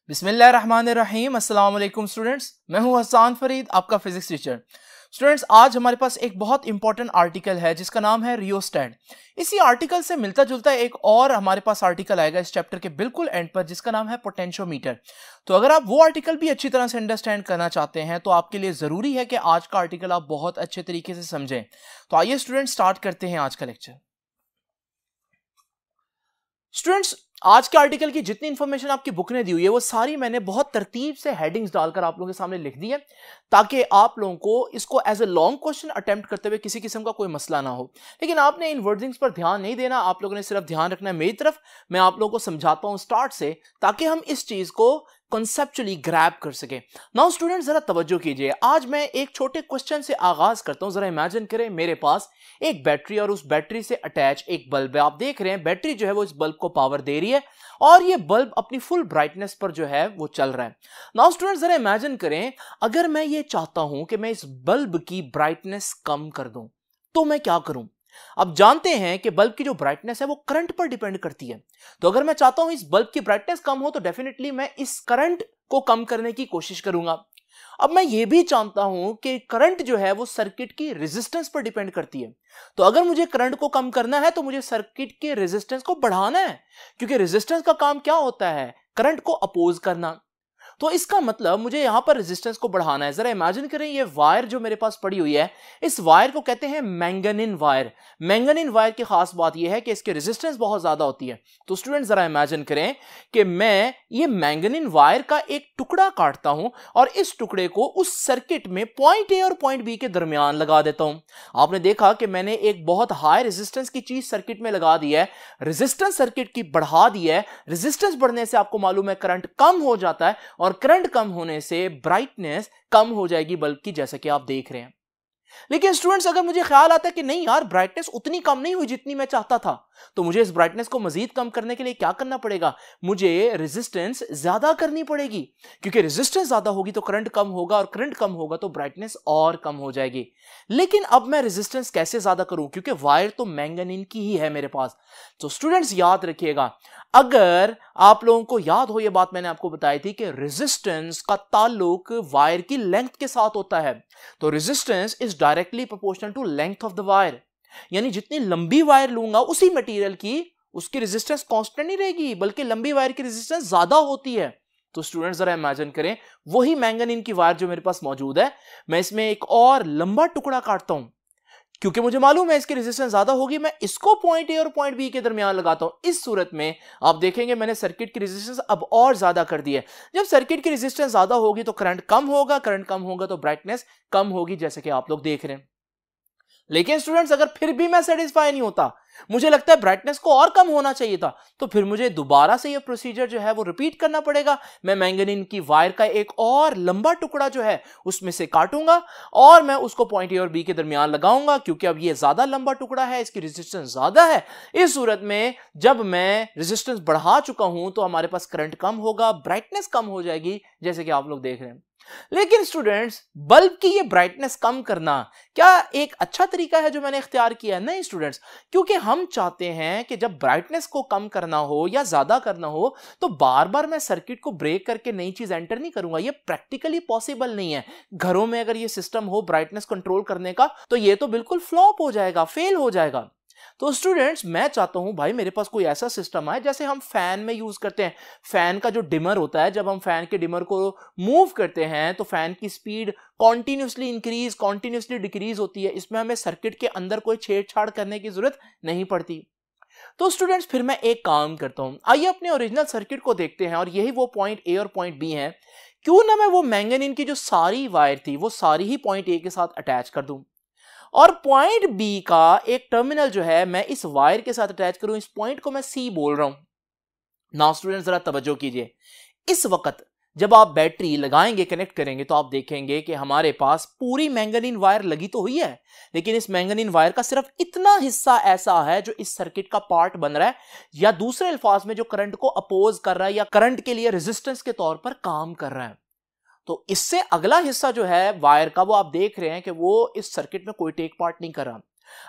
बिस्मिल्लाहिर्रहमानिर्रहीम। अस्सलाम वालेकुम स्टूडेंट्स, मैं हूं हसन फरीद, आपका फिजिक्स टीचर। स्टूडेंट्स, आज हमारे पास एक बहुत इंपॉर्टेंट आर्टिकल है जिसका नाम है रियोस्टैट। इसी आर्टिकल से मिलता जुलता एक और हमारे पास आर्टिकल आएगा इस चैप्टर के बिल्कुल एंड पर, जिसका नाम है पोटेंशियोमीटर। तो अगर आप वो आर्टिकल भी अच्छी तरह से अंडरस्टैंड करना चाहते हैं तो आपके लिए जरूरी है कि आज का आर्टिकल आप बहुत अच्छे तरीके से समझें। तो आइए स्टूडेंट, स्टार्ट करते हैं आज का लेक्चर। स्टूडेंट्स, आज के आर्टिकल की जितनी इंफॉर्मेशन आपकी बुक ने दी हुई है वो सारी मैंने बहुत तरतीब से हेडिंग्स डालकर आप लोगों के सामने लिख दी है, ताकि आप लोगों को इसको as a long question attempt करते हुए किसी किस्म का कोई मसला ना हो। लेकिन आपने इन वर्डिंग्स पर ध्यान नहीं देना, आप लोगों ने सिर्फ ध्यान रखना है मेरी तरफ। मैं आप लोगों को समझाता हूं स्टार्ट से, ताकि हम इस चीज को कॉन्सेप्चुअली ग्रैब कर सके। नाउ स्टूडेंट, जरा तवज्जो कीजिए। आज मैं एक छोटे क्वेश्चन से आगाज करता हूं। जरा इमेजिन करें मेरे पास एक बैटरी और उस बैटरी से अटैच एक बल्ब है। आप देख रहे हैं बैटरी जो है वो इस बल्ब को पावर दे रही है और ये बल्ब अपनी फुल ब्राइटनेस पर जो है वो चल रहा है। नाउ स्टूडेंट, जरा इमेजिन करें, अगर मैं ये चाहता हूं कि मैं इस बल्ब की ब्राइटनेस कम कर दूं तो मैं क्या करूं। अब जानते हैं कि बल्ब की जो ब्राइटनेस है वो करंट पर डिपेंड करती है। तो अगर मैं चाहता हूं इस बल्ब की ब्राइटनेस कम हो तो डेफिनेटली मैं इस करंट को कम करने की कोशिश करूंगा। अब मैं ये भी जानता हूं कि करंट जो है वो सर्किट की रेजिस्टेंस पर डिपेंड करती है। तो अगर मुझे करंट को कम करना है तो मुझे सर्किट के रेजिस्टेंस को बढ़ाना है, क्योंकि रेजिस्टेंस का काम क्या होता है? करंट को अपोज करना। तो इसका मतलब मुझे यहां पर रेजिस्टेंस को बढ़ाना है। जरा इमेजिन करें, ये वायर जो मेरे पास पड़ी हुई है, इस वायर को कहते हैं मैंगनीन वायर। मैंगनीन वायर की खास बात यह है कि इसकी रेजिस्टेंस बहुत ज्यादा होती है। तो स्टूडेंट, जरा इमेजिन करें कि मैं ये मैंगनीन वायर का एक टुकड़ा काटता हूं और इस टुकड़े को उस सर्किट में पॉइंट ए और पॉइंट बी के दरमियान लगा देता हूं। आपने देखा कि मैंने एक बहुत हाई रेजिस्टेंस की चीज सर्किट में लगा दी है, रेजिस्टेंस सर्किट की बढ़ा दी है। रेजिस्टेंस बढ़ने से आपको मालूम है करंट कम हो जाता है, और करंट कम होने से ब्राइटनेस कम हो जाएगी बल्ब की, जैसा कि आप देख रहे हैं। लेकिन स्टूडेंट्स, अगर मुझे ख्याल आता है कि नहीं यार, ब्राइटनेस उतनी कम नहीं हुई जितनी मैं चाहता था, तो मुझे इस ब्राइटनेस को मजीद कम करने के लिए क्या करना पड़ेगा? मुझे रेजिस्टेंस ज्यादा करनी पड़ेगी, क्योंकि रेजिस्टेंस ज्यादा होगी तो करंट कम होगा, और करंट कम होगा तो ब्राइटनेस और कम हो जाएगी। लेकिन अब मैं रेजिस्टेंस कैसे ज्यादा करूं, क्योंकि वायर तो मैंगनीन की ही है मेरे पास। तो स्टूडेंट्स, याद रखिएगा, अगर आप लोगों को याद हो, यह बात मैंने आपको बताई थी कि रेजिस्टेंस का ताल्लुक वायर की लेंथ के साथ होता है। तो resistance is directly proportional to length of the wire, यानी जितनी लंबी वायर लूंगा उसी मटेरियल की उसकी रेजिस्टेंस कांस्टेंट नहीं रहेगी, बल्कि लंबी वायर की रेजिस्टेंस ज्यादा होती है। तो स्टूडेंट्स, जरा इमेजिन करें, वही मैंगनीन की वायर जो मेरे पास मौजूद है, मैं इसमें एक और लंबा टुकड़ा काटता हूं, क्योंकि मुझे मालूम है इसकी रेजिस्टेंस ज्यादा होगी। मैं इसको पॉइंट ए और पॉइंट बी के दरमियान लगाता हूं। इस सूरत में आप देखेंगे मैंने सर्किट की रेजिस्टेंस अब और ज्यादा कर दी है। जब सर्किट की रेजिस्टेंस ज्यादा होगी तो करंट कम होगा, करंट कम होगा तो ब्राइटनेस कम होगी, जैसे कि आप लोग देख रहे हैं। लेकिन स्टूडेंट्स, अगर फिर भी मैं सेटिस्फाई नहीं होता, मुझे लगता है ब्राइटनेस को और कम होना चाहिए था, तो फिर मुझे दोबारा से ये प्रोसीजर जो है वो रिपीट करना पड़ेगा। मैं मैंगनीन की वायर का एक और लंबा टुकड़ा जो है उसमें से काटूंगा और मैं उसको पॉइंट ए और बी के दरमियान लगाऊंगा, क्योंकि अब ये ज्यादा लंबा टुकड़ा है, इसकी रेजिस्टेंस ज्यादा है। इस सूरत में जब मैं रेजिस्टेंस बढ़ा चुका हूं तो हमारे पास करंट कम होगा, ब्राइटनेस कम हो जाएगी, जैसे कि आप लोग देख रहे हैं। लेकिन स्टूडेंट्स, बल्ब की ये ब्राइटनेस कम करना क्या एक अच्छा तरीका है जो मैंने इख्तियार किया है? नहीं स्टूडेंट्स, क्योंकि हम चाहते हैं कि जब ब्राइटनेस को कम करना हो या ज्यादा करना हो तो बार बार मैं सर्किट को ब्रेक करके नई चीज एंटर नहीं करूंगा। ये प्रैक्टिकली पॉसिबल नहीं है। घरों में अगर ये सिस्टम हो ब्राइटनेस कंट्रोल करने का तो ये तो बिल्कुल फ्लॉप हो जाएगा, फेल हो जाएगा। तो स्टूडेंट्स, मैं चाहता हूं भाई मेरे पास कोई ऐसा सिस्टम आए जैसे हम फैन में यूज करते हैं। फैन का जो डिमर होता है, जब हम फैन के डिमर को मूव करते हैं तो फैन की speed continuously increase continuously decrease होती है। इसमें हमें सर्किट के अंदर कोई छेड़छाड़ करने की जरूरत नहीं पड़ती। तो स्टूडेंट्स, फिर मैं एक काम करता हूं, आइए अपने ओरिजिनल सर्किट को देखते हैं, और यही वो पॉइंट ए और पॉइंट बी है। क्यों ना मैं वो मैंगनीन की जो सारी वायर थी वो सारी ही पॉइंट ए के साथ अटैच कर दूं, और पॉइंट बी का एक टर्मिनल जो है मैं इस वायर के साथ अटैच करूं। इस पॉइंट को मैं सी बोल रहा हूं। नाउ स्टूडेंट्स, जरा तवज्जो कीजिए। इस वक्त जब आप बैटरी लगाएंगे, कनेक्ट करेंगे, तो आप देखेंगे कि हमारे पास पूरी मैंगनीन वायर लगी तो हुई है, लेकिन इस मैंगनीन वायर का सिर्फ इतना हिस्सा ऐसा है जो इस सर्किट का पार्ट बन रहा है, या दूसरे अल्फाज में जो करंट को अपोज कर रहा है या करंट के लिए रेजिस्टेंस के तौर पर काम कर रहा है। तो इससे अगला हिस्सा जो है वायर का, वो आप देख रहे हैं कि वो इस सर्किट में कोई टेक पार्ट नहीं कर रहा।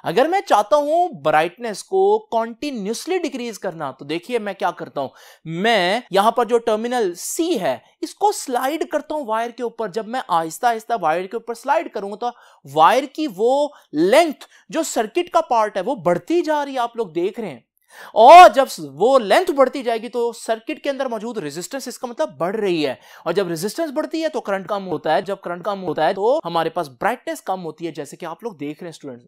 अगर मैं चाहता हूं ब्राइटनेस को कॉन्टिन्यूसली डिक्रीज करना, तो देखिए मैं क्या करता हूं, मैं यहां पर जो टर्मिनल C है इसको स्लाइड करता हूं वायर के ऊपर। जब मैं आहिस्ता आहिस्ता वायर के ऊपर स्लाइड करूंगा तो वायर की वो लेंथ जो सर्किट का पार्ट है वो बढ़ती जा रही है, आप लोग देख रहे हैं। और जब वो लेंथ बढ़ती जाएगी तो सर्किट के अंदर मौजूद रेजिस्टेंस, इसका मतलब बढ़ रही है। और जब रेजिस्टेंस बढ़ती है तो करंट कम होता है, जब करंट कम होता है तो हमारे पास ब्राइटनेस कम होती है, जैसे कि आप लोग देख रहे हैं स्टूडेंट्स।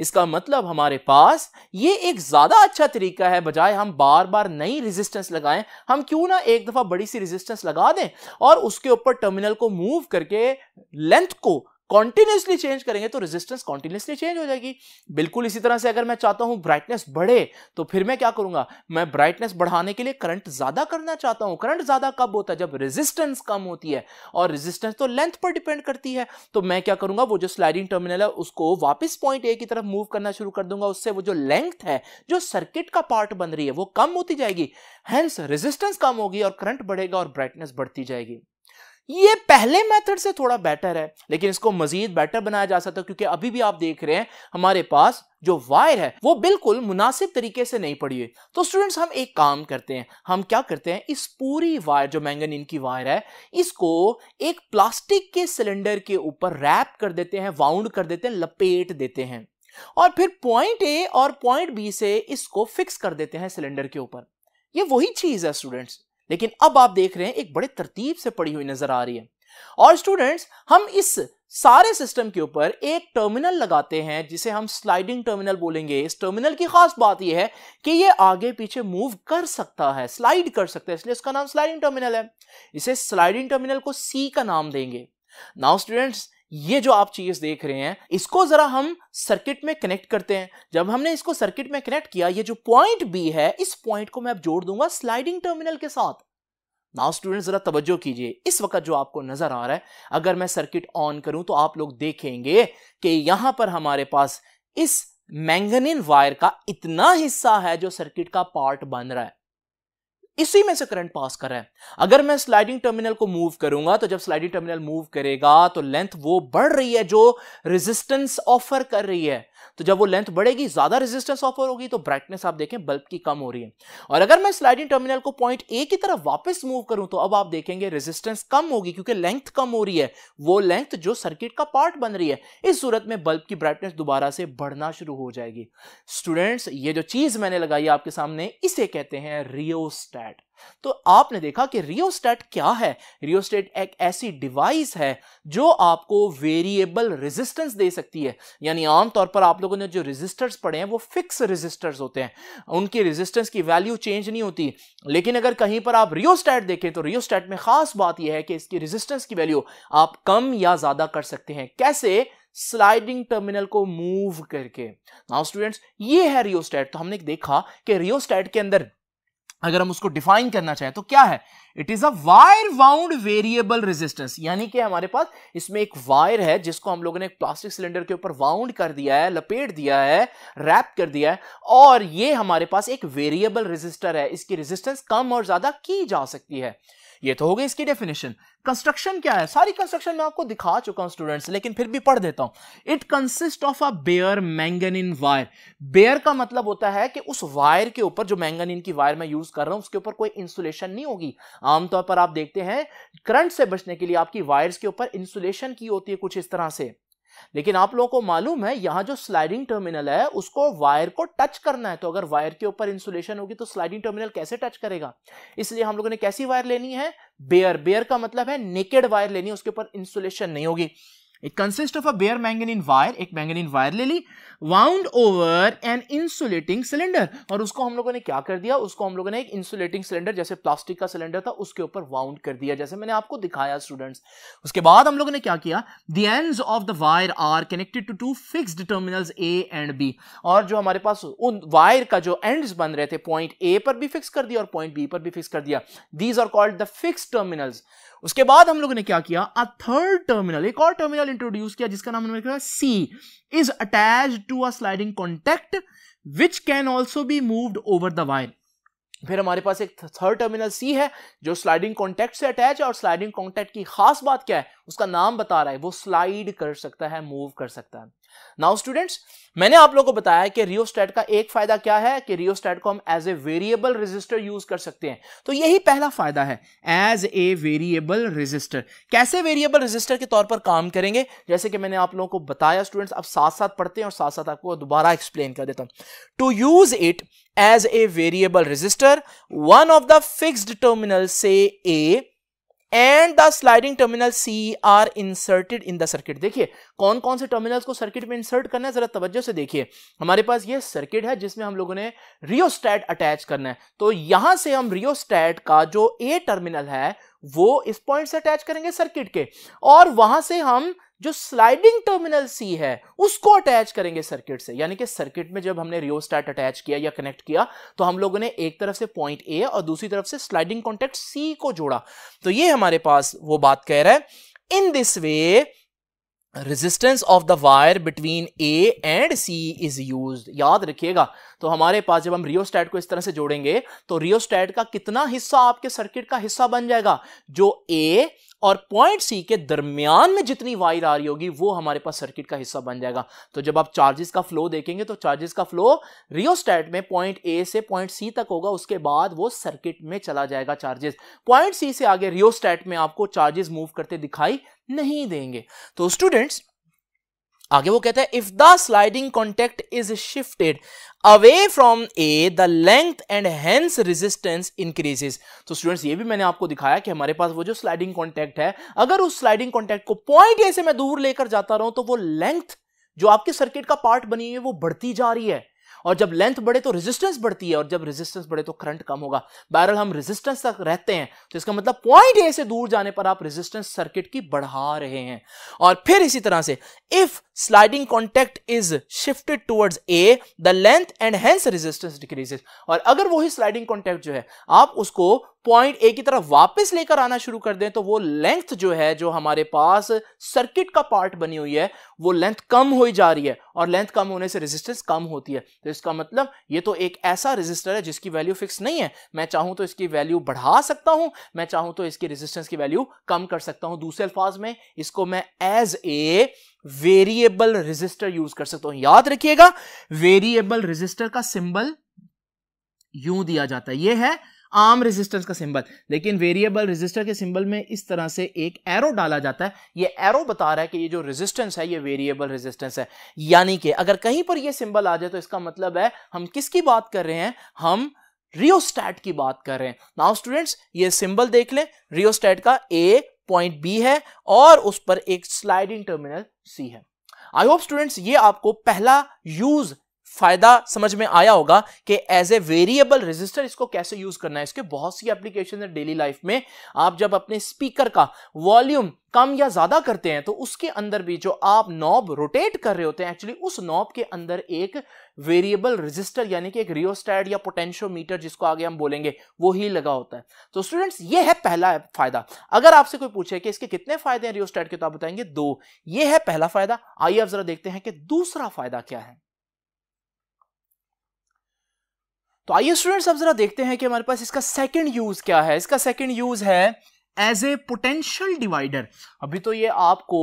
इसका मतलब हमारे पास ये एक ज्यादा अच्छा तरीका है, बजाय हम बार बार नई रेजिस्टेंस लगाएं, हम क्यों ना एक दफा बड़ी सी रेजिस्टेंस लगा दें और उसके ऊपर टर्मिनल को मूव करके लेंथ को कॉन्टिन्यूसली चेंज करेंगे तो रेजिस्टेंस कॉन्टिन्यूसली चेंज हो जाएगी। बिल्कुल इसी तरह से अगर मैं चाहता हूं ब्राइटनेस बढ़े तो फिर मैं क्या करूंगा, मैं ब्राइटनेस बढ़ाने के लिए करंट ज्यादा करना चाहता हूं। करंट ज्यादा कब होता है, जब रेजिस्टेंस कम होती है, और रेजिस्टेंस तो लेंथ पर डिपेंड करती है। तो मैं क्या करूंगा, वो जो स्लाइडिंग टर्मिनल है उसको वापस पॉइंट ए की तरफ मूव करना शुरू कर दूंगा। उससे वो जो लेंथ है जो सर्किट का पार्ट बन रही है वो कम होती जाएगी, हेंस रेजिस्टेंस कम होगी और करंट बढ़ेगा और ब्राइटनेस बढ़ती जाएगी। ये पहले मेथड से थोड़ा बेटर है, लेकिन इसको मजीद बेटर बनाया जा सकता है, क्योंकि अभी भी आप देख रहे हैं हमारे पास जो वायर है वो बिल्कुल मुनासिब तरीके से नहीं पड़ी है। तो स्टूडेंट्स हम एक काम करते हैं, हम क्या करते हैं, इस पूरी वायर जो मैंगनीन की वायर है इसको एक प्लास्टिक के सिलेंडर के ऊपर रैप कर देते हैं, वाउंड कर देते हैं, लपेट देते हैं, और फिर पॉइंट ए और पॉइंट बी से इसको फिक्स कर देते हैं सिलेंडर के ऊपर। ये वही चीज है स्टूडेंट्स, लेकिन अब आप देख रहे हैं एक बड़े तरतीब से पड़ी हुई नजर आ रही है। और स्टूडेंट्स हम इस सारे सिस्टम के ऊपर एक टर्मिनल लगाते हैं जिसे हम स्लाइडिंग टर्मिनल बोलेंगे। इस टर्मिनल की खास बात यह है कि यह आगे पीछे मूव कर सकता है, स्लाइड कर सकता है, इसलिए इसका नाम स्लाइडिंग टर्मिनल है। इसे स्लाइडिंग टर्मिनल को C का नाम देंगे। नाउ स्टूडेंट्स ये जो आप चीज देख रहे हैं इसको जरा हम सर्किट में कनेक्ट करते हैं। जब हमने इसको सर्किट में कनेक्ट किया, ये जो पॉइंट B है इस पॉइंट को मैं अब जोड़ दूंगा स्लाइडिंग टर्मिनल के साथ। नाउ स्टूडेंट्स जरा तवज्जो कीजिए, इस वक्त जो आपको नजर आ रहा है, अगर मैं सर्किट ऑन करूं तो आप लोग देखेंगे कि यहां पर हमारे पास इस मैंगनीन वायर का इतना हिस्सा है जो सर्किट का पार्ट बन रहा है, इसी में से करंट पास कर रहा है। अगर मैं स्लाइडिंग टर्मिनल को मूव करूंगा तो जब स्लाइडिंग टर्मिनल मूव करेगा तो लेंथ वो बढ़ रही है जो रेजिस्टेंस ऑफर कर रही है। तो जब वो लेंथ बढ़ेगी, ज्यादा रेजिस्टेंस ऑफर होगी, तो ब्राइटनेस आप देखें बल्ब की कम हो रही है। और अगर मैं स्लाइडिंग टर्मिनल को पॉइंट ए की तरफ वापस मूव करूं तो अब आप देखेंगे रेजिस्टेंस कम होगी, क्योंकि लेंथ कम हो रही है, वो लेंथ जो सर्किट का पार्ट बन रही है। इस सूरत में बल्ब की ब्राइटनेस दोबारा से बढ़ना शुरू हो जाएगी। स्टूडेंट्स ये जो चीज मैंने लगाई आपके सामने इसे कहते हैं रियोस्टैट। तो आपने देखा कि रियोस्टैट क्या है। रियोस्टैट एक ऐसी डिवाइस है जो आपको वेरिएबल रेजिस्टेंस दे सकती है। यानी आमतौर पर आप लोगों ने जो रेजिस्टर्स पढ़े हैं वो फिक्स रेजिस्टर्स होते हैं, उनकी रेजिस्टेंस की वैल्यू चेंज नहीं होती। लेकिन अगर कहीं पर आप रियोस्टैट देखें तो रियोस्टैट में खास बात यह है कि इसकी रेजिस्टेंस की वैल्यू आप कम या ज्यादा कर सकते हैं। कैसे? स्लाइडिंग टर्मिनल को मूव करके। नाउ स्टूडेंट्स ये है रियोस्टैट। तो हमने देखा कि रियोस्टैट के अंदर अगर हम उसको डिफाइन करना चाहें तो क्या है, it is a wire wound variable resistance. यानी कि हमारे पास इसमें एक वायर है जिसको हम लोगों ने एक प्लास्टिक सिलेंडर के ऊपर वाउंड कर दिया है, लपेट दिया है, रैप कर दिया है, और ये हमारे पास एक वेरिएबल रेजिस्टर है। इसकी रेजिस्टेंस कम और ज्यादा की जा सकती है। ये तो हो गई इसकी डेफिनेशन। कंस्ट्रक्शन क्या है? सारी कंस्ट्रक्शन मैं आपको दिखा चुका हूं स्टूडेंट्स, लेकिन फिर भी पढ़ देता हूं। It consist of a bare manganin wire. Bare का मतलब होता है कि उस वायर के ऊपर, जो मैंगनीन की वायर मैं यूज कर रहा हूं, उसके ऊपर कोई इंसुलेशन नहीं होगी। आमतौर पर आप देखते हैं करंट से बचने के लिए आपकी वायर्स के ऊपर इंसुलेशन की होती है कुछ इस तरह से। लेकिन आप लोगों को मालूम है यहां जो स्लाइडिंग टर्मिनल है उसको वायर को टच करना है, तो अगर वायर के ऊपर इंसुलेशन होगी तो स्लाइडिंग टर्मिनल कैसे टच करेगा? इसलिए हम लोगों ने कैसी वायर लेनी है? बेयर। बेयर का मतलब है नेकेड वायर लेनी है, उसके ऊपर इंसुलेशन नहीं होगी। It consist of a bare manganin wire. एक मैंगनीन वायर ले ली, wound over an insulating cylinder, और उसको हम लोगों ने क्या कर दिया, उसको हम लोगों ने एक इंसुलेटिंग सिलेंडर, जैसे प्लास्टिक का सिलेंडर था, उसके ऊपर वाउंड कर दिया, जैसे मैंने आपको दिखाया स्टूडेंट्स। उसके बाद हम लोगों ने क्या किया, the ends of the wire are connected to two fixed terminals A and B. और जो हमारे पास उन वायर का जो एंड्स बन रहे थे, पॉइंट ए पर भी फिक्स कर दिया और पॉइंट बी पर भी फिक्स कर दिया। These are called the fixed terminals. उसके बाद हम लोगों ने क्या किया, अ थर्ड टर्मिनल, एक और टर्मिनल इंट्रोड्यूस किया जिसका नाम हमने रखा C, is attached to a sliding contact which can also be moved over the wire. फिर हमारे पास एक थर्ड टर्मिनल C है जो स्लाइडिंग कॉन्टैक्ट से अटैच है, और स्लाइडिंग कॉन्टैक्ट की खास बात क्या है, उसका नाम बता रहा है, वो स्लाइड कर सकता है, मूव कर सकता है। नाउ स्टूडेंट्स, मैंने आप लोगों को बताया कि रियोस्टेट का एक फायदा क्या है कि रियोस्टेट को हम as a variable resistor use कर सकते हैं। तो यही पहला फायदा है, एज ए वेरिएबल रेजिस्टर। कैसे वेरिएबल रेजिस्टर के तौर पर काम करेंगे, जैसे कि मैंने आप लोगों को बताया स्टूडेंट्स, अब साथ साथ पढ़ते हैं और साथ साथ आपको दोबारा एक्सप्लेन कर देता हूं। To use it as a variable resistor, one of the fixed terminal से A and the sliding terminal C are inserted in the circuit. देखिए कौन कौन से टर्मिनल्स को सर्किट में इंसर्ट करना है, जरा तवज्जो से देखिए। हमारे पास ये सर्किट है जिसमें हम लोगों ने रियोस्टेट अटैच करना है, तो यहां से हम रियोस्टेट का जो ए टर्मिनल है वो इस पॉइंट से अटैच करेंगे सर्किट के, और वहां से हम जो स्लाइडिंग टर्मिनल सी है उसको अटैच करेंगे सर्किट से। यानी कि सर्किट में जब हमने रियोस्टेट अटैच किया या कनेक्ट किया तो हम लोगों ने एक तरफ से पॉइंट ए और दूसरी तरफ से स्लाइडिंग कॉन्टैक्ट सी को जोड़ा। तो ये हमारे पास वो बात कह रहा है, in this way resistance of the wire between A and C is used. याद रखिएगा, तो हमारे पास जब हम रियोस्टेट को इस तरह से जोड़ेंगे तो रियोस्टेट का कितना हिस्सा आपके सर्किट का हिस्सा बन जाएगा, जो ए और पॉइंट सी के दरमियान में जितनी वायर आ रही होगी वो हमारे पास सर्किट का हिस्सा बन जाएगा। तो जब आप चार्जेस का फ्लो देखेंगे तो चार्जेस का फ्लो रियोस्टेट में पॉइंट ए से पॉइंट सी तक होगा, उसके बाद वो सर्किट में चला जाएगा चार्जेस। पॉइंट सी से आगे रियोस्टेट में आपको चार्जेस मूव करते दिखाई नहीं देंगे। तो स्टूडेंट्स आगे वो कहता है, if the sliding contact is shifted away from A the length and hence resistance increases. तो स्टूडेंट्स ये भी मैंने आपको दिखाया कि हमारे पास वो जो स्लाइडिंग कॉन्टैक्ट है, अगर उस स्लाइडिंग कॉन्टैक्ट को पॉइंट ए से मैं दूर लेकर जाता रहूं तो वो लेंथ जो आपके सर्किट का पार्ट बनी है वो बढ़ती जा रही है, और जब लेंथ बढ़े तो रेजिस्टेंस बढ़ती है, और जब रेजिस्टेंस बढ़े तो करंट कम होगा। बहरहाल हम रेजिस्टेंस तक रहते हैं, तो इसका मतलब पॉइंट ए से दूर जाने पर आप रेजिस्टेंस सर्किट की बढ़ा रहे हैं। और फिर इसी तरह से if sliding contact is shifted towards a the length and hence resistance decreases. और अगर वही स्लाइडिंग कॉन्टैक्ट जो है आप उसको पॉइंट ए की तरफ वापस लेकर आना शुरू कर दें तो वो लेंथ जो है, जो हमारे पास सर्किट का पार्ट बनी हुई है, वो लेंथ कम हो जा रही है, और लेंथ कम होने से रेजिस्टेंस कम होती है। तो इसका मतलब ये तो एक ऐसा रेजिस्टर है जिसकी वैल्यू फिक्स नहीं है, मैं चाहूं तो इसकी वैल्यू बढ़ा सकता हूं, मैं चाहूं तो इसकी रेजिस्टेंस की वैल्यू कम कर सकता हूं। दूसरे अल्फाज में इसको मैं as a variable resistor use कर सकता हूं। याद रखिएगा, वेरिएबल रेजिस्टर का सिंबल यूं दिया जाता है, ये है आर्म रेजिस्टेंस का सिंबल, लेकिन वेरिएबल रेजिस्टर के सिंबल में इस तरह से एक एरो डाला जाता है। ये एरो बता रहा है कि ये जो रेजिस्टेंस है ये वेरिएबल रेजिस्टेंस है। यानी कि अगर कहीं पर ये सिंबल आ जाए तो इसका मतलब है हम किसकी बात कर रहे हैं, हम रियोस्टेट की बात कर रहे हैं। नाउ स्टूडेंट्स ये सिंबल देख लें, रियोस्टेट का ए पॉइंट बी है और उस पर एक स्लाइडिंग टर्मिनल सी है। आई होप स्टूडेंट्स ये आपको पहला यूज फायदा समझ में आया होगा कि एज ए वेरिएबल रेजिस्टर इसको कैसे यूज करना है। इसके बहुत सी एप्लीकेशन है डेली लाइफ में। आप जब अपने स्पीकर का वॉल्यूम कम या ज्यादा करते हैं तो उसके अंदर भी जो आप नॉब रोटेट कर रहे होते हैं, एक्चुअली उस नॉब के अंदर एक वेरिएबल रेजिस्टर यानी कि एक रियोस्टेट या पोटेंशियोमीटर जिसको आगे हम बोलेंगे वो ही लगा होता है। तो स्टूडेंट्स ये है पहला फायदा। अगर आपसे कोई पूछे कि इसके कितने फायदे हैं रियोस्टेट के, तो आप बताएंगे 2। ये है पहला फायदा। आइए अब जरा देखते हैं कि दूसरा फायदा क्या है। तो आइए स्टूडेंट्स अब जरा देखते हैं कि हमारे पास इसका सेकंड यूज क्या है। इसका सेकंड यूज है एज ए पोटेंशियल डिवाइडर। अभी तो ये आपको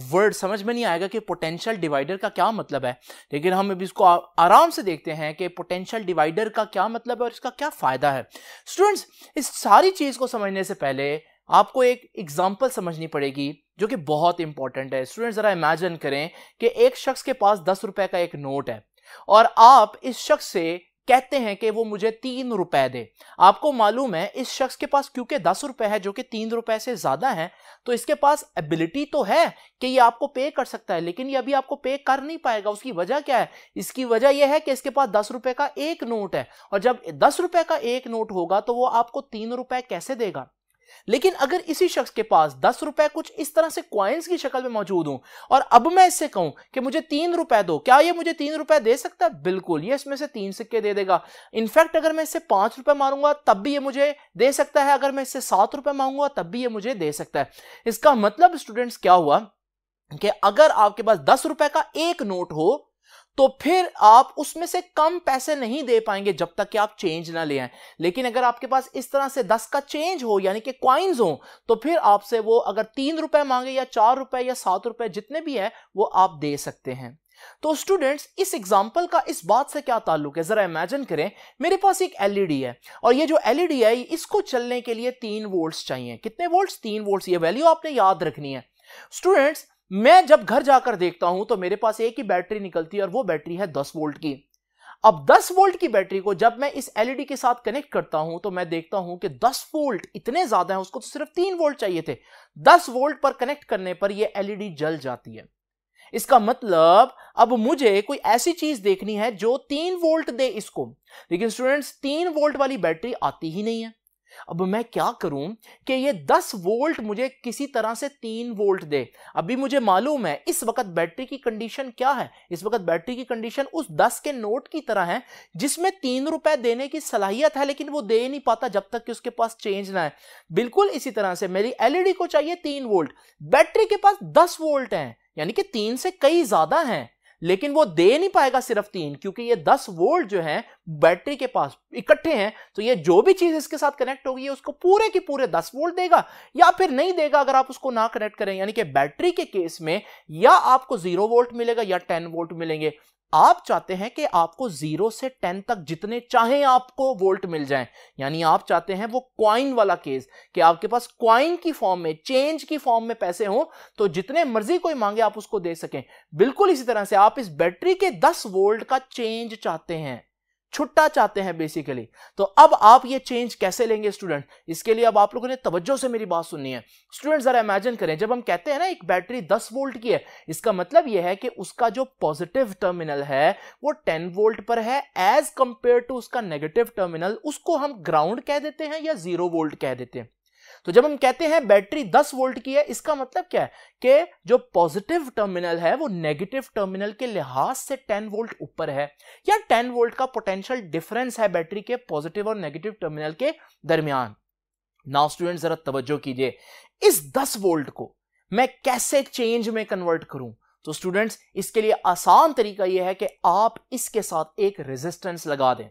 वर्ड समझ में नहीं आएगा कि पोटेंशियल डिवाइडर का क्या मतलब है, लेकिन हम अभी इसको आराम से देखते हैं कि पोटेंशियल डिवाइडर का क्या मतलब है और इसका क्या फायदा है। स्टूडेंट्स इस सारी चीज को समझने से पहले आपको एक एग्जांपल समझनी पड़ेगी जो कि बहुत इंपॉर्टेंट है। स्टूडेंट्स जरा इमेजिन करें कि एक शख्स के पास 10 रुपए का एक नोट है और आप इस शख्स से कहते हैं कि वो मुझे 3 रुपए दे। आपको मालूम है इस शख्स के पास क्योंकि 10 रुपए है जो कि 3 रुपए से ज्यादा है, तो इसके पास एबिलिटी तो है कि ये आपको पे कर सकता है, लेकिन ये अभी आपको पे कर नहीं पाएगा। उसकी वजह क्या है? इसकी वजह यह है कि इसके पास 10 रुपए का एक नोट है, और जब 10 रुपए का एक नोट होगा तो वो आपको 3 रुपए कैसे देगा। लेकिन अगर इसी शख्स के पास 10 रुपए कुछ इस तरह से कॉइन्स की शक्ल में मौजूद हों और अब मैं इससे कहूं कि मुझे 3 रुपए दो, क्या ये मुझे 3 रुपए दे सकता है? बिल्कुल, ये इसमें से 3 सिक्के दे देगा। इनफैक्ट अगर मैं इससे 5 रुपए मांगूंगा तब भी ये मुझे दे सकता है, अगर मैं इससे 7 रुपए मांगूंगा तब भी ये मुझे दे सकता है। इसका मतलब स्टूडेंट्स क्या हुआ कि अगर आपके पास 10 रुपए का एक नोट हो तो फिर आप उसमें से कम पैसे नहीं दे पाएंगे जब तक कि आप चेंज ना ले आए। लेकिन अगर आपके पास इस तरह से 10 का चेंज हो, यानी कि कॉइन्स हो, तो फिर आपसे वो अगर 3 रुपए मांगे या 4 रुपए या 7 रुपए जितने भी है वो आप दे सकते हैं। तो स्टूडेंट्स, इस एग्जाम्पल का इस बात से क्या ताल्लुक है, जरा इमेजिन करें मेरे पास एक एलईडी है और ये जो एलईडी है इसको चलने के लिए 3 वोल्ट्स चाहिए। कितने वोल्ट्स? 3 वोल्ट्स। ये वैल्यू आपने याद रखनी है। स्टूडेंट्स, मैं जब घर जाकर देखता हूं तो मेरे पास एक ही बैटरी निकलती है और वो बैटरी है 10 वोल्ट की। अब 10 वोल्ट की बैटरी को जब मैं इस एलईडी के साथ कनेक्ट करता हूं तो मैं देखता हूं कि 10 वोल्ट इतने ज्यादा हैं, उसको तो सिर्फ 3 वोल्ट चाहिए थे। 10 वोल्ट पर कनेक्ट करने पर यह एलईडी जल जाती है। इसका मतलब अब मुझे कोई ऐसी चीज देखनी है जो 3 वोल्ट दे इसको, लेकिन स्टूडेंट्स 3 वोल्ट वाली बैटरी आती ही नहीं है। अब मैं क्या करूं कि ये 10 वोल्ट मुझे किसी तरह से 3 वोल्ट दे। अभी मुझे मालूम है इस वक्त बैटरी की कंडीशन क्या है। इस वक्त बैटरी की कंडीशन उस 10 के नोट की तरह है जिसमें 3 रुपए देने की सलाहियत है, लेकिन वो दे नहीं पाता जब तक कि उसके पास चेंज ना है। बिल्कुल इसी तरह से मेरी एलईडी को चाहिए 3 वोल्ट, बैटरी के पास 10 वोल्ट है, यानी कि 3 से कई ज्यादा हैं, लेकिन वो दे नहीं पाएगा सिर्फ 3, क्योंकि ये 10 वोल्ट जो है बैटरी के पास इकट्ठे हैं। तो ये जो भी चीज इसके साथ कनेक्ट होगी उसको पूरे के पूरे 10 वोल्ट देगा या फिर नहीं देगा अगर आप उसको ना कनेक्ट करें। यानी कि बैटरी के केस में या आपको 0 वोल्ट मिलेगा या 10 वोल्ट मिलेंगे। आप चाहते हैं कि आपको 0 से 10 तक जितने चाहें आपको वोल्ट मिल जाएं, यानी आप चाहते हैं वो कॉइन वाला केस कि आपके पास कॉइन की फॉर्म में, चेंज की फॉर्म में पैसे हो तो जितने मर्जी कोई मांगे आप उसको दे सकें। बिल्कुल इसी तरह से आप इस बैटरी के 10 वोल्ट का चेंज चाहते हैं, छुट्टा चाहते हैं बेसिकली। तो अब आप ये चेंज कैसे लेंगे स्टूडेंट? इसके लिए अब आप लोगों ने तवज्जो से मेरी बात सुननी है। स्टूडेंट जरा इमेजिन करें, जब हम कहते हैं ना एक बैटरी 10 वोल्ट की है, इसका मतलब यह है कि उसका जो पॉजिटिव टर्मिनल है वो 10 वोल्ट पर है एज कंपेयर टू उसका नेगेटिव टर्मिनल, उसको हम ग्राउंड कह देते हैं या 0 वोल्ट कह देते हैं। तो जब हम कहते हैं बैटरी 10 वोल्ट की है, इसका मतलब क्या है कि जो पॉजिटिव टर्मिनल है वो नेगेटिव टर्मिनल के लिहाज से 10 वोल्ट ऊपर है, या 10 वोल्ट का पोटेंशियल डिफरेंस है बैटरी के पॉजिटिव और नेगेटिव टर्मिनल के दरमियान। नाउ स्टूडेंट जरा तवज्जो कीजिए, इस 10 वोल्ट को मैं कैसे चेंज में कन्वर्ट करूं? तो स्टूडेंट्स इसके लिए आसान तरीका यह है कि आप इसके साथ एक रेजिस्टेंस लगा दें।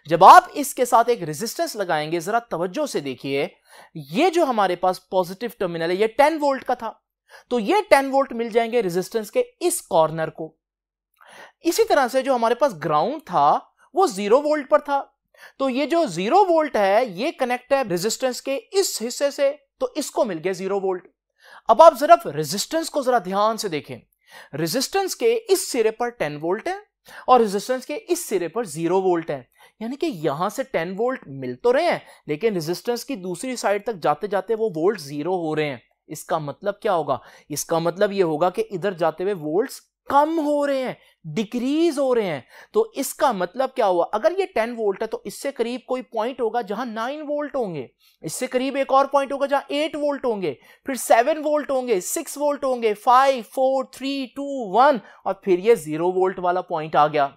जब आप इसके साथ एक रेजिस्टेंस लगाएंगे, जरा तवज्जो से देखिए, ये जो हमारे पास पॉजिटिव टर्मिनल है ये 10 वोल्ट का था, तो ये 10 वोल्ट मिल जाएंगे रेजिस्टेंस के इस कॉर्नर को। इसी तरह से जो हमारे पास ग्राउंड था वो 0 वोल्ट पर था, तो ये जो 0 वोल्ट है ये कनेक्ट है रेजिस्टेंस के इस हिस्से से, तो इसको मिल गया 0 वोल्ट। अब आप जरा रेजिस्टेंस को जरा ध्यान से देखें, रेजिस्टेंस के इस सिरे पर 10 वोल्ट है और रेजिस्टेंस के इस सिरे पर 0 वोल्ट है, यानी कि यहां से 10 वोल्ट मिल तो रहे हैं लेकिन रेजिस्टेंस की दूसरी साइड तक जाते जाते वो वोल्ट 0 हो रहे हैं। इसका मतलब क्या होगा? इसका मतलब यह होगा कि इधर जाते हुए वोल्ट्स कम हो रहे हैं, डिक्रीज हो रहे हैं। तो इसका मतलब क्या हुआ? अगर ये 10 वोल्ट है तो इससे करीब कोई पॉइंट होगा जहां 9 वोल्ट होंगे, इससे करीब एक और पॉइंट होगा जहां 8 वोल्ट होंगे, फिर 7 वोल्ट होंगे, 6 वोल्ट होंगे, 5 4 3 2 1 और फिर ये 0 वोल्ट वाला पॉइंट आ गया।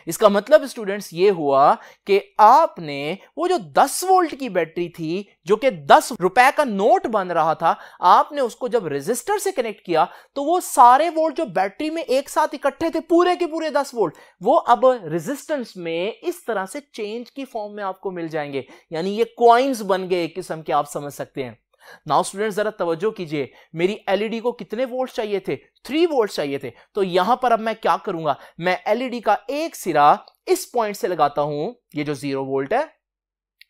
इसका मतलब स्टूडेंट्स ये हुआ कि आपने वो जो 10 वोल्ट की बैटरी थी जो कि 10 रुपए का नोट बन रहा था, आपने उसको जब रेजिस्टर से कनेक्ट किया तो वो सारे वोल्ट जो बैटरी में एक साथ इकट्ठे थे, पूरे के पूरे 10 वोल्ट, वो अब रेजिस्टेंस में इस तरह से चेंज की फॉर्म में आपको मिल जाएंगे, यानी ये कॉइन्स बन गए एक किस्म के, आप समझ सकते हैं। नाउ स्टूडेंट्स जरा तवज्जो कीजिए, मेरी एलईडी को कितने वोल्ट चाहिए थे? 3 वोल्ट चाहिए थे। तो यहां पर अब मैं क्या करूंगा, मैं एलईडी का एक सिरा इस पॉइंट से लगाता हूं, ये जो 0 वोल्ट है,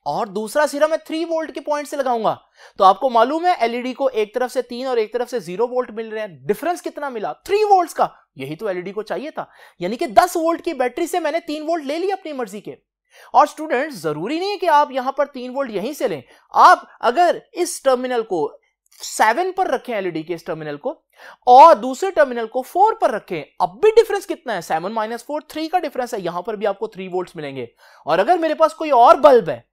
और दूसरा सिरा मैं 3 वोल्ट के पॉइंट से लगाऊंगा। तो आपको मालूम है एलईडी को एक तरफ से 3 और एक तरफ से 0 वोल्ट मिल रहे हैं, डिफरेंस कितना मिला? 3 वोल्ट्स का। यही तो एलईडी को चाहिए था, यानी कि 10 वोल्ट की बैटरी से मैंने 3 वोल्ट ले लिया अपनी मर्जी के। और स्टूडेंट्स जरूरी नहीं है कि आप यहां पर 3 वोल्ट यहीं से लें, आप अगर इस टर्मिनल को 7 पर रखें, एलईडी के इस टर्मिनल को, और दूसरे टर्मिनल को 4 पर रखें, अब भी डिफरेंस कितना है? 7 - 4 3 का डिफरेंस है, यहां पर भी आपको 3 वोल्ट्स मिलेंगे। और अगर मेरे पास कोई और बल्ब है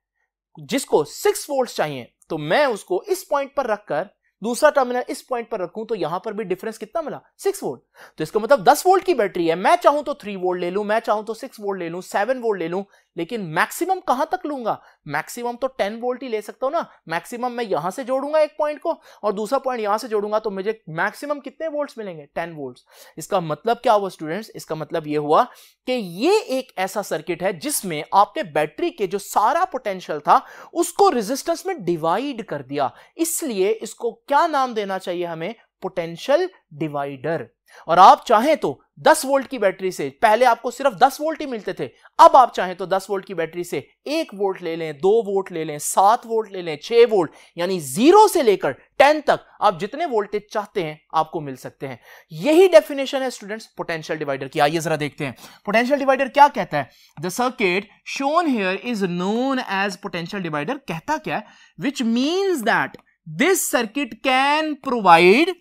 जिसको 6 वोल्ट्स चाहिए, तो मैं उसको इस पॉइंट पर रखकर दूसरा टर्मिनल इस पॉइंट पर रखूं, तो यहां पर भी डिफरेंस कितना मिला? 6 वोल्ट। तो इसका मतलब 10 वोल्ट की बैटरी है, मैं चाहूं तो 3 वोल्ट ले लूं, मैं चाहूं तो 6 वोल्ट ले लूं, 7 वोल्ट ले लूं, लेकिन मैक्सिमम कहां तक लूंगा? मैक्सिमम तो 10 वोल्ट ही ले सकता हूं ना। मैक्सिमम मैं यहां से जोड़ूंगा एक पॉइंट को और दूसरा पॉइंट यहां से जोड़ूंगा तो मुझे मैक्सिमम कितने वोल्ट्स मिलेंगे? 10 वोल्ट्स। इसका मतलब क्या हुआ स्टूडेंट्स? इसका मतलब यह हुआ कि ये एक ऐसा सर्किट है जिसमें आपने बैटरी के जो सारा पोटेंशियल था उसको रेजिस्टेंस में डिवाइड कर दिया, इसलिए इसको क्या नाम देना चाहिए हमें? Potential divider. और आप चाहें तो 10 वोल्ट की बैटरी से, पहले आपको सिर्फ 10 वोल्ट ही मिलते थे, अब आप चाहें तो 10 वोल्ट की बैटरी से 1 वोल्ट ले लें, 2 वोल्ट ले लें, 7 वोल्ट ले लें, 6 वोल्ट, यानी 0 से लेकर 10 तक आप जितने वोल्टेज चाहते हैं आपको मिल सकते हैं। यही डेफिनेशन है स्टूडेंट्स पोटेंशियल डिवाइडर की। आइए जरा देखते हैं पोटेंशियल डिवाइडर क्या कहता है। The circuit shown here is known as potential divider. कहता क्या है? Which means that this circuit can provide,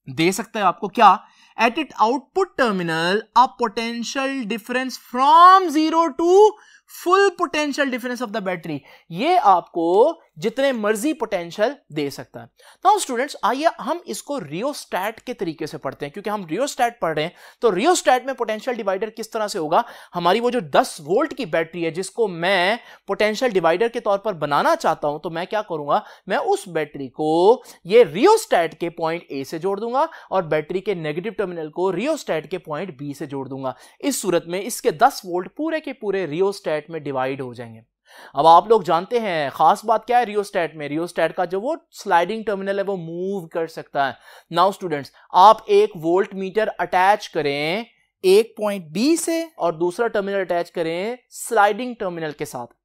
दे सकता है आपको क्या? At it output terminal a potential difference from 0 to full potential difference of the battery. ये आपको जितने मर्जी पोटेंशियल दे सकता है। नाउ स्टूडेंट्स आइए हम इसको रियोस्टैट के तरीके से पढ़ते हैं, क्योंकि हम रियोस्टैट पढ़ रहे हैं तो रियोस्टैट में पोटेंशियल डिवाइडर किस तरह से होगा? हमारी वो जो 10 वोल्ट की बैटरी है जिसको मैं पोटेंशियल डिवाइडर के तौर पर बनाना चाहता हूं, तो मैं क्या करूंगा? मैं उस बैटरी को ये रियोस्टैट के पॉइंट ए से जोड़ दूंगा और बैटरी के नेगेटिव टर्मिनल को रियोस्टैट के पॉइंट बी से जोड़ दूंगा। इस सूरत में इसके 10 वोल्ट पूरे के पूरे रियोस्टैट में डिवाइड हो जाएंगे। अब आप लोग जानते हैं खास बात क्या है रियोस्टैट में? रियोस्टैट का जो वो स्लाइडिंग टर्मिनल है वो मूव कर सकता है। नाउ स्टूडेंट्स आप एक वोल्ट मीटर अटैच करें एक पॉइंट बी से और दूसरा टर्मिनल अटैच करें स्लाइडिंग टर्मिनल के साथ।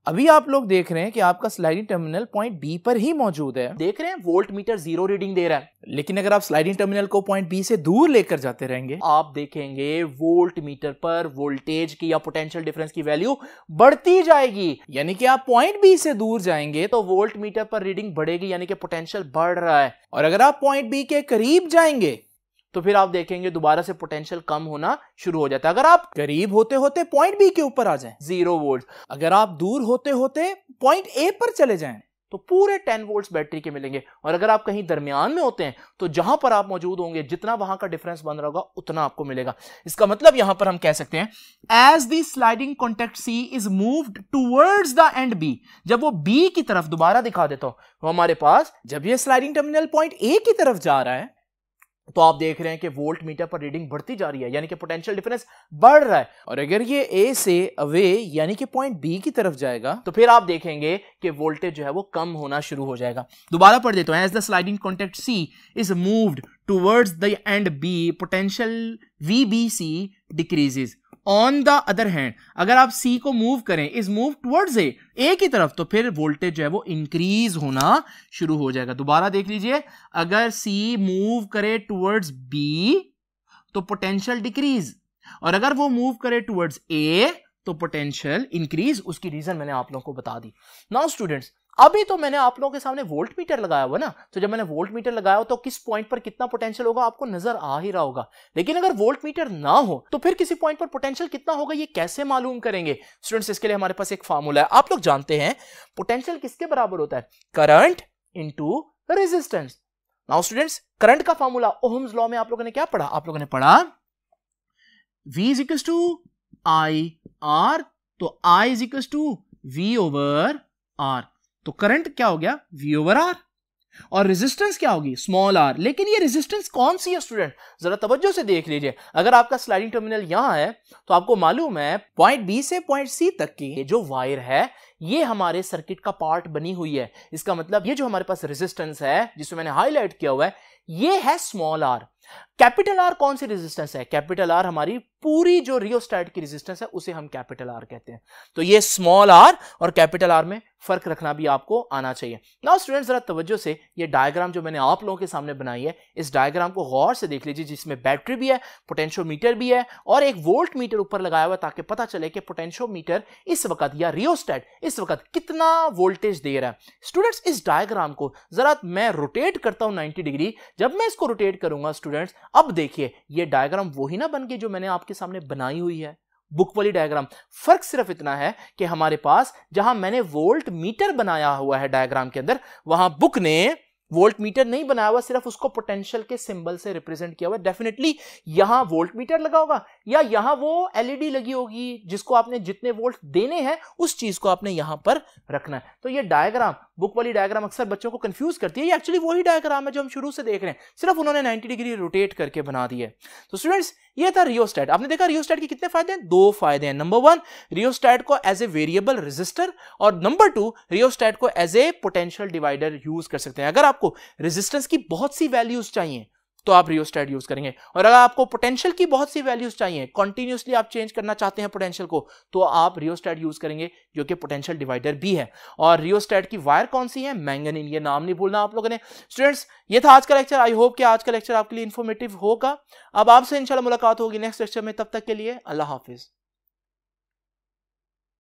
अभी आप लोग देख रहे हैं कि आपका स्लाइडिंग टर्मिनल पॉइंट बी पर ही मौजूद है। देख रहे हैं वोल्ट मीटर 0 रीडिंग दे रहा है, लेकिन अगर आप स्लाइडिंग टर्मिनल को पॉइंट बी से दूर लेकर जाते रहेंगे, आप देखेंगे वोल्ट मीटर पर वोल्टेज की या पोटेंशियल डिफरेंस की वैल्यू बढ़ती जाएगी। यानी कि आप पॉइंट बी से दूर जाएंगे तो वोल्ट मीटर पर रीडिंग बढ़ेगी, यानी कि पोटेंशियल बढ़ रहा है। और अगर आप पॉइंट बी के करीब जाएंगे तो फिर आप देखेंगे दोबारा से पोटेंशियल कम होना शुरू हो जाता है। अगर आप करीब होते होते पॉइंट बी के ऊपर आ जाएं 0 वोल्ट, अगर आप दूर होते होते पॉइंट ए पर चले जाएं तो पूरे 10 वोल्ट्स बैटरी के मिलेंगे। और अगर आप कहीं दरमियान में होते हैं तो जहां पर आप मौजूद होंगे जितना वहां का डिफरेंस बन रहा होगा उतना आपको मिलेगा। इसका मतलब यहां पर हम कह सकते हैं as the sliding contact C is moved towards the end B, जब वो बी की तरफ, दोबारा दिखा देता हूं, तो हमारे पास जब ये स्लाइडिंग टर्मिनल पॉइंट ए की तरफ जा रहा है तो आप देख रहे हैं कि वोल्ट मीटर पर रीडिंग बढ़ती जा रही है, यानी कि पोटेंशियल डिफरेंस बढ़ रहा है। और अगर ये ए से अवे यानी कि पॉइंट बी की तरफ जाएगा तो फिर आप देखेंगे कि वोल्टेज जो है वो कम होना शुरू हो जाएगा। दोबारा पढ़ देता हूं, as the sliding contact C is moved towards the end B potential VBC decreases. On the other hand अगर आप सी को मूव करें, इज मूव टुवर्ड्स ए की तरफ, तो फिर वोल्टेज जो है वो इंक्रीज होना शुरू हो जाएगा। दोबारा देख लीजिए, अगर सी मूव करे टुवर्ड्स बी तो पोटेंशियल डिक्रीज, और अगर वो मूव करे टुवर्ड्स ए तो पोटेंशियल इंक्रीज। उसकी रीजन मैंने आप लोगों को बता दी। नाउ स्टूडेंट्स अभी तो मैंने आप लोगों के सामने वोल्ट मीटर लगाया हुआ ना, तो जब मैंने वोल्ट मीटर लगाया हो तो किस पॉइंट पर कितना पोटेंशियल होगा आपको नजर आ ही रहा होगा। लेकिन अगर वोल्ट मीटर ना हो तो फिर किसी पॉइंट पर पोटेंशियल कितना होगा ये कैसे मालूम करेंगे? स्टूडेंट्स इसके लिए हमारे पास एक फार्मूला है। आप लोग जानते हैं पोटेंशियल किसके बराबर होता है? Current into resistance. Now students current का फार्मूला ओहम्स लॉ में आप लोगों ने क्या पढ़ा? आप लोगों ने पढ़ा V is equal to I R, तो I is equal to V over R, तो करंट क्या हो गया? V over R। और रेजिस्टेंस क्या होगी? Small r। लेकिन ये रेजिस्टेंस कौन सी है स्टूडेंट? जरा तवज्जो से देख लीजिए। अगर आपका स्लाइडिंग टर्मिनल यहां है तो आपको मालूम है पॉइंट बी से पॉइंट सी तक की जो वायर है ये हमारे सर्किट का पार्ट बनी हुई है। इसका मतलब ये जो हमारे पास रेजिस्टेंस है जिसमें मैंने हाईलाइट किया हुआ है ये है स्मॉल r। कैपिटल आर कौन सी रेजिस्टेंस है? कैपिटल आर हमारी पूरी जो रियोस्टैट की रेजिस्टेंस है उसे हम कैपिटल आर कहते हैं। तो ये स्मॉल आर और कैपिटल आर में फर्क रखना भी आपको आना चाहिए। नाउ स्टूडेंट्स जरा तवज्जो से ये डायग्राम जो मैंने आप लोगों के सामने बनाई है इस डायग्राम को गौर से देख लीजिए, जिसमें बैटरी भी है, पोटेंशियोमीटर भी है और एक वोल्ट मीटर ऊपर लगाया हुआ है ताकि पता चले कि पोटेंशियोमीटर इस वक्त या रियोस्टैट इस वक्त कितना वोल्टेज दे रहा है। स्टूडेंट्स इस डायग्राम को जरा मैं रोटेट करता हूं 90 डिग्री। जब मैं इसको रोटेट करूंगा स्टूडेंट्स अब देखिए ये डायग्राम वही ना बन गई जो मैंने आपके सामने बनाई हुई है, बुक वाली डायग्राम। फर्क सिर्फ इतना है कि हमारे पास जहां मैंने वोल्ट मीटर बनाया हुआ है डायग्राम के अंदर, वहां बुक ने वोल्ट मीटर नहीं बनाया हुआ, सिर्फ उसको पोटेंशियल के सिंबल से रिप्रेजेंट किया हुआ। डेफिनेटली यहां वोल्ट मीटर लगा होगा या यहां वो एलईडी लगी होगी जिसको आपने जितने वोल्ट देने हैं उस चीज को आपने यहां पर रखना है। तो ये डायग्राम, बुक वाली डायग्राम अक्सर बच्चों को कंफ्यूज करती है। ये एक्चुअली वही डायग्राम है जो हम शुरू से देख रहे हैं, सिर्फ उन्होंने 90 डिग्री रोटेट करके बना दी है। तो स्टूडेंट्स ये था रियोस्टेट। आपने देखा रियोस्टेट के कितने फायदे हैं? 2 फायदे हैं। नंबर 1, रियोस्टेट को एज ए वेरिएबल रेजिस्टर, और नंबर 2, रियोस्टेट को as a potential divider use कर सकते हैं। अगर आपको रेजिस्टेंस की बहुत सी वैल्यूज चाहिए तो आप रियोस्टेट यूज करेंगे, और अगर आपको पोटेंशियल की बहुत सी वैल्यूज चाहिए, कंटिन्यूअसली आप चेंज करना चाहते हैं पोटेंशियल को, तो आप रियोस्टेट यूज करेंगे जो कि पोटेंशियल डिवाइडर भी है। और रियोस्टेट की वायर कौन सी है? मैंगनीज। ये नाम नहीं भूलना आप लोगों ने। स्टूडेंट्स ये था आज का लेक्चर। आई होप कि आज का लेक्चर आपके लिए इंफॉर्मेटिव होगा। अब आपसे इंशाल्लाह मुलाकात होगी नेक्स्ट लेक्चर में। तब तक के लिए अल्लाह हाफिज।